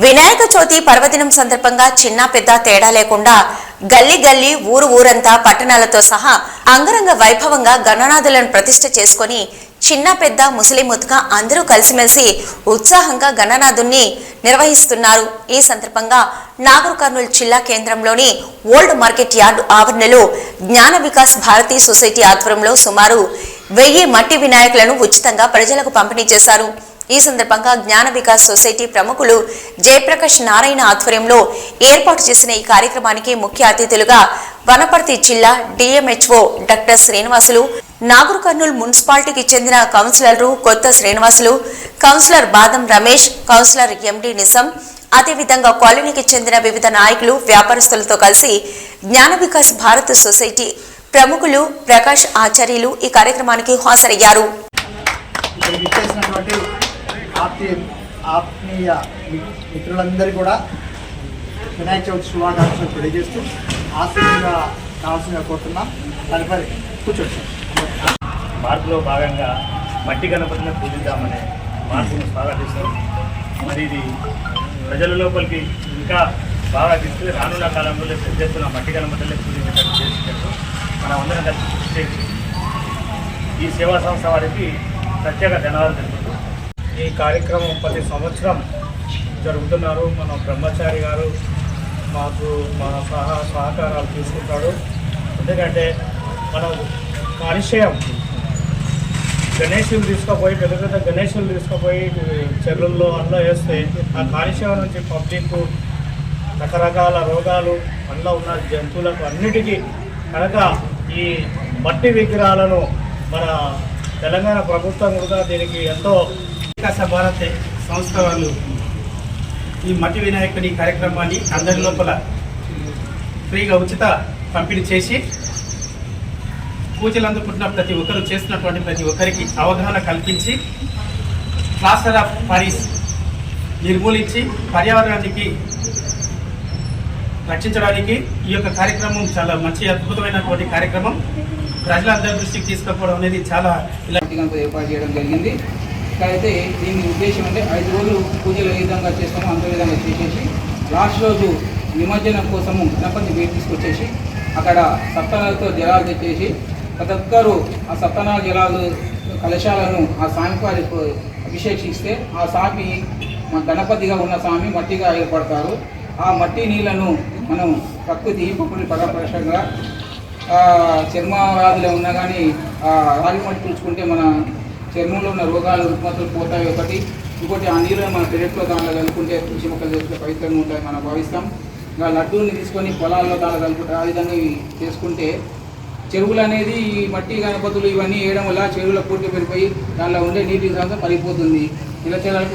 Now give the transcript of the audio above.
వినాయక చవితి పర్వదినం సందర్భంగా చిన్న పెద్ద తేడా లేకుండా గల్లీ గల్లీ ఊరంతా పట్టణాలతో సహా అంగరంగ వైభవంగా గణనాథులను ప్రతిష్ఠ చేసుకుని చిన్న పెద్ద ముస్లిం ముతుక అందరూ కలిసిమెలిసి ఉత్సాహంగా గణనాథుని నిర్వహిస్తున్నారు. ఈ సందర్భంగా నాగర్ కర్నూలు జిల్లా కేంద్రంలోని ఓల్డ్ మార్కెట్ యార్డ్ ఆవరణలో జ్ఞాన వికాస్ భారతీ సొసైటీ ఆధ్వర్యంలో సుమారు 1000 మట్టి వినాయకులను ఉచితంగా ప్రజలకు పంపిణీ చేశారు. ఈ సందర్భంగా జ్ఞాన వికాస్ సొసైటీ ప్రముఖులు జయప్రకాష్ నారాయణ ఆధ్వర్యంలో ఏర్పాటు చేసిన ఈ కార్యక్రమానికి ముఖ్య అతిథులుగా వనపర్తి జిల్లా డిఎంహెచ్ఓ డాక్టర్ శ్రీనివాసులు, నాగర్ కర్నూలు మున్సిపాలిటీకి చెందిన కౌన్సిలర్లు కొత్త శ్రీనివాసులు, కౌన్సిలర్ బాదం రమేష్, కౌన్సిలర్ ఎండి నిజం, అదేవిధంగా కాలనీకి చెందిన వివిధ నాయకులు, వ్యాపారస్తులతో కలిసి జ్ఞాన వికాస్ భారత్ సొసైటీ ప్రముఖులు ప్రకాష్ ఆచార్యులు ఈ కార్యక్రమానికి హాజరయ్యారు. ఆత్మీయ మిత్రులందరూ కూడా వినాయక చవితి శుభాకాంక్షలు తెలియజేస్తూ ఆశీర్వాదంగా కావాల్సిందిగా కోరుతున్నాం. తదుపరి కూర్చోండి. మార్పులో భాగంగా మట్టి గణపతిని పూజిద్దామనే మార్పును స్వాగతిస్తాం. మరి ఇది ప్రజల లోపలికి ఇంకా బాగా తీసుకుని రానున్న కాలంలో పెద్ద ఎత్తున మట్టి గణపతులే పూజించేటట్టు చేసేటట్టు మనం అందరం కలిసి కృషి చేసి ఈ సేవా సంస్థ వారికి ప్రత్యేక ధన్యవాదాలు తెలుపుతూ ఈ కార్యక్రమం ప్రతి సంవత్సరం జరుగుతున్నారు. మన బ్రహ్మచారి గారు మాకు మన సహకారాలు తీసుకుంటాడు. ఎందుకంటే మనం కాలుష్యం గణేశులు తీసుకుపోయి పెద్ద పెద్ద గణేశులు తీసుకుపోయి చెరువుల్లో అందులో వేస్తే ఆ కాలుష్యం నుంచి పబ్లిక్ రకరకాల రోగాలు అందులో ఉన్న జంతువులకు అన్నిటికీ కనుక ఈ మట్టి విగ్రహాలను మన తెలంగాణ ప్రభుత్వం కూడా దీనికి ఎంతో వికాస భారత్ సంస్థ వాళ్ళు ఈ మట్టి వినాయకుని కార్యక్రమాన్ని అందరి లోపల ఫ్రీగా ఉచిత పంపిణీ చేసి పూజలు అందుకుంటున్న ప్రతి ఒక్కరు చేస్తున్నటువంటి ప్రతి ఒక్కరికి అవగాహన కల్పించి ప్లాస్టర్ ఆఫ్ పారిస్ నిర్మూలించి పర్యావరణానికి రక్షించడానికి ఈ యొక్క కార్యక్రమం చాలా మంచి అద్భుతమైనటువంటి కార్యక్రమం. ప్రజలందరి దృష్టికి తీసుకుపోవడం అనేది చాలా ఏర్పాటు చేయడం జరిగింది. అయితే దీని ఉద్దేశం అంటే 5 రోజులు పూజలు ఏ విధంగా చేస్తామో అంత విధంగా చేసేసి లాస్ట్ రోజు నిమజ్జనం కోసము గణపతి వేడి తీసుకొచ్చేసి అక్కడ సప్తనాలతో జలాలు తెచ్చేసి ప్రతి ఒక్కరు ఆ సప్తనాల జలాలు కలశాలను ఆ స్వామివారికి అభిషేకిస్తే ఆ స్వామి గణపతిగా ఉన్న స్వామి మట్టిగా ఏర్పడతారు. ఆ మట్టి నీళ్లను మనం ప్రకృతి పరపరశంగా చర్మ వ్యాధులు ఉన్నా కానీ రాగి మట్టి తుడుచుకుంటే మన చర్మంలో ఉన్న రోగాలు రుగ్మతలు పోతాయి. ఇంకోటి ఆ నీళ్ళని మన పెరట్లో దానిలో కలుపుకుంటే తులసి మొక్కలు చేసుకుంటే పవిత్రంగా ఉంటాయి మనం భావిస్తాం. ఇంకా లడ్డూని తీసుకొని పొలాల్లో దానిలో కలుపుకుంటే ఆ విధంగా చేసుకుంటే చెరువులు అనేది ఈ మట్టి గణపతులు ఇవన్నీ వేయడం వల్ల చెరువుల పూర్తి పెరిగిపోయి దానిలో ఉండే నీటి శాతం పడిపోతుంది. ఇలా చేయాలి.